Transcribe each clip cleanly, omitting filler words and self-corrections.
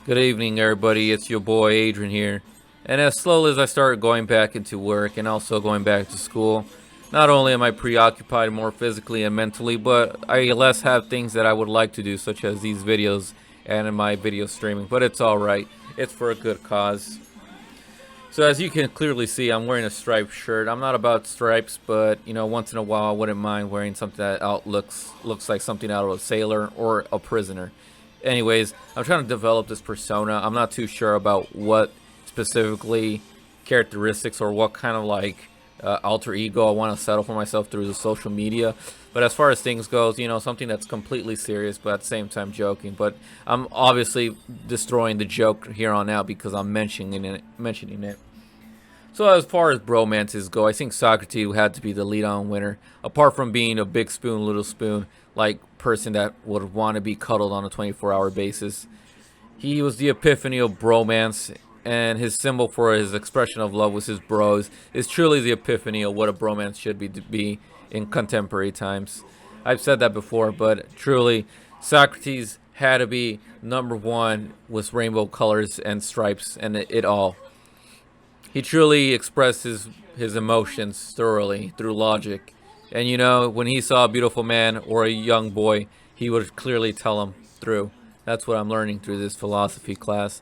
Good evening, everybody. It's your boy Adrian here. And as slowly as I start going back into work and also going back to school, not only am I preoccupied more physically and mentally, but I less have things that I would like to do, such as these videos and in my video streaming. But it's alright, it's for a good cause. So as you can clearly see, I'm wearing a striped shirt. I'm not about stripes, but once in a while I wouldn't mind wearing something that looks like something out of a sailor or a prisoner. Anyways, I'm trying to develop this persona. I'm not too sure about what specifically characteristics or what kind of alter ego I want to settle for myself through the social media. But as far as things goes, something that's completely serious, but at the same time joking. But I'm obviously destroying the joke here on out because I'm mentioning it. So as far as bromances go, I think Socrates had to be the lead-on winner. Apart from being a big spoon, little spoon, like person that would want to be cuddled on a 24-hour basis, he was the epiphany of bromance, and his symbol for his expression of love was his bros. Is truly the epiphany of what a bromance should be in contemporary times. I've said that before, but truly, Socrates had to be number one with rainbow colors and stripes and it all. He truly expressed his emotions thoroughly through logic. And when he saw a beautiful man or a young boy, he would clearly tell him through. That's what I'm learning through this philosophy class.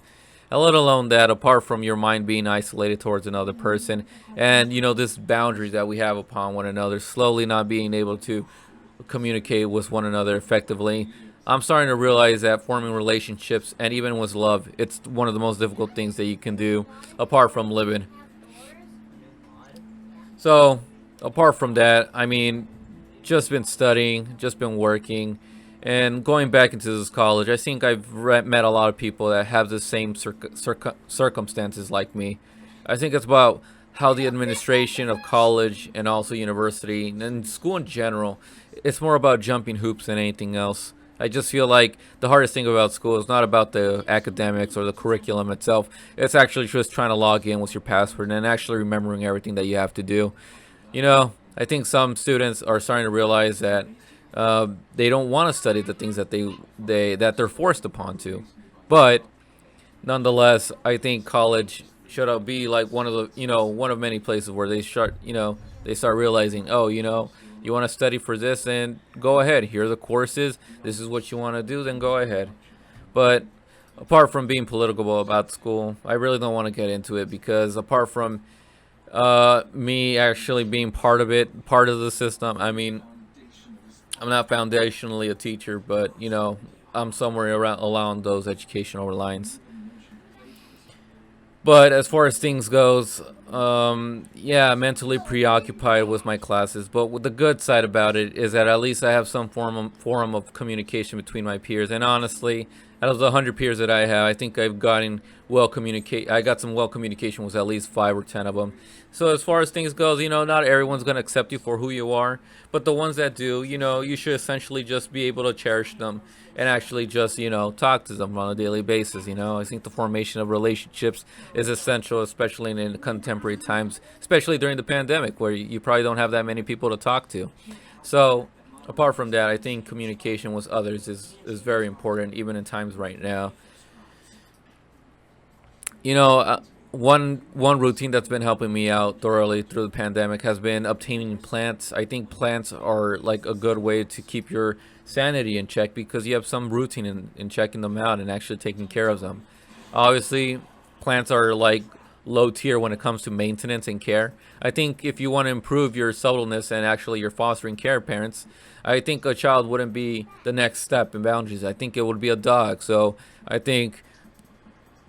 And let alone that, apart from your mind being isolated towards another person, and this boundaries that we have upon one another, slowly not being able to communicate with one another effectively, I'm starting to realize that forming relationships and even with love, it's one of the most difficult things that you can do apart from living. So, apart from that, I mean, just been studying, just been working, and going back into this college. I think I've met a lot of people that have the same circumstances like me. I think it's about how the administration of college and also university and school in general, it's more about jumping hoops than anything else. I just feel like the hardest thing about school is not about the academics or the curriculum itself. It's actually just trying to log in with your password and actually remembering everything that you have to do. I think some students are starting to realize that they don't want to study the things that they're forced upon to. But nonetheless, I think college should be like one of many places where they start realizing, oh, you want to study for this, and go ahead. Here are the courses. This is what you want to do, then go ahead. But apart from being political about school, I really don't want to get into it because apart from me actually being part of it, part of the system, I mean, I'm not foundationally a teacher, but I'm somewhere around along those educational lines. But as far as things goes, yeah, mentally preoccupied with my classes. But the good side about it is that at least I have some forum of communication between my peers. And honestly, out of the 100 peers that I have, I think I've gotten I got some well communication with at least 5 or 10 of them. So as far as things goes, not everyone's gonna accept you for who you are, but the ones that do, you should essentially just be able to cherish them and actually just talk to them on a daily basis. I think the formation of relationships is essential, especially in contemporary times, especially during the pandemic where you probably don't have that many people to talk to. So apart from that, I think communication with others is very important even in times right now. One routine that's been helping me out thoroughly through the pandemic has been obtaining plants. I think plants are like a good way to keep your sanity in check because you have some routine in checking them out and actually taking care of them. Obviously, plants are like low tier when it comes to maintenance and care. I think if you want to improve your subtleness and actually your fostering care parents, I think a child wouldn't be the next step in boundaries. I think it would be a dog. So I think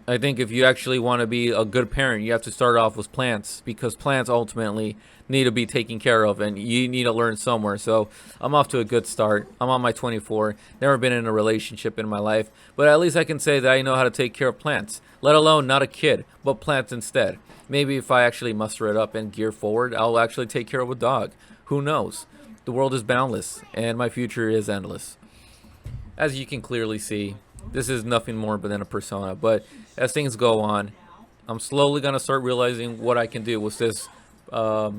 if you actually want to be a good parent, you have to start off with plants because plants ultimately need to be taken care of and you need to learn somewhere. So I'm off to a good start. I'm on my 24, never been in a relationship in my life, but at least I can say that I know how to take care of plants, let alone not a kid, but plants instead. Maybe if I actually muster it up and gear forward, I'll actually take care of a dog. Who knows? The world is boundless and my future is endless. As you can clearly see, this is nothing more than a persona, but as things go on, I'm slowly gonna start realizing what I can do with this, what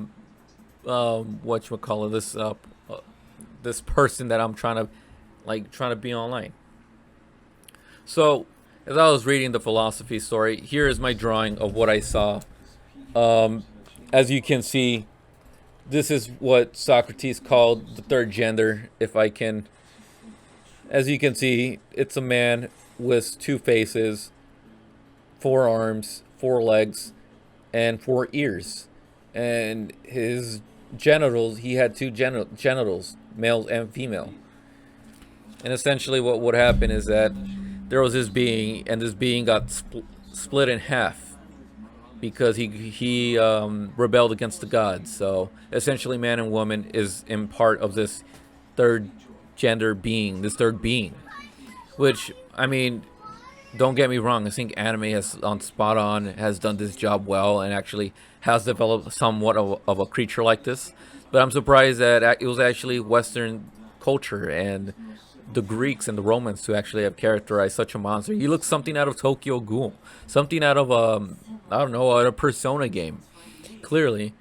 you call it, this person that I'm trying to be online. So As I was reading the philosophy story, here is my drawing of what I saw. Um, as you can see, this is what Socrates called the third gender. If I can, as you can see, it's a man with two faces, four arms, four legs, and four ears. And his genitals, he had two genitals, male and female. And essentially, what would happen is that there was this being, and this being got split in half because he rebelled against the gods. So essentially, man and woman is in part of this third gender being, this third being. Which, I mean, don't get me wrong. I think anime has on spot on has done this job well and actually has developed somewhat of a creature like this. But I'm surprised that it was actually Western culture and the Greeks and the Romans who actually have characterized such a monster. He looks something out of Tokyo Ghoul, something out of I don't know, a Persona game. Clearly,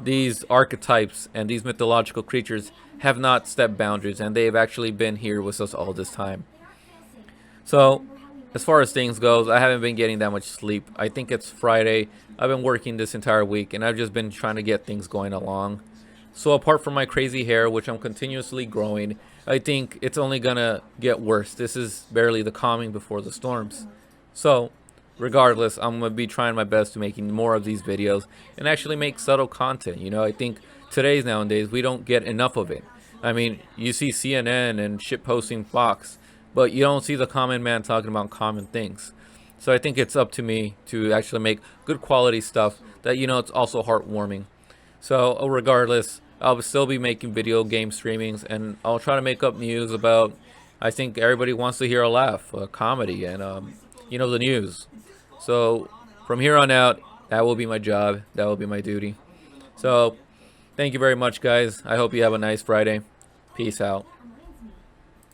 these archetypes and these mythological creatures have not stepped boundaries, and they've actually been here with us all this time. So, as far as things goes, I haven't been getting that much sleep. I think it's Friday. I've been working this entire week, and I've just been trying to get things going along. So apart from my crazy hair, which I'm continuously growing, I think it's only gonna get worse. This is barely the calming before the storms. So, regardless, I'm gonna be trying my best to making more of these videos and actually make subtle content. You know, I think nowadays we don't get enough of it. I mean, you see CNN and shit posting Fox, but you don't see the common man talking about common things. So I think it's up to me to actually make good quality stuff that, you know, it's also heartwarming. So regardless, I'll still be making video game streamings, and I'll try to make up news about. I think everybody wants to hear a laugh, a comedy, and you know, the news. So from here on out, that will be my job. That will be my duty. So thank you very much, guys. I hope you have a nice Friday. Peace out.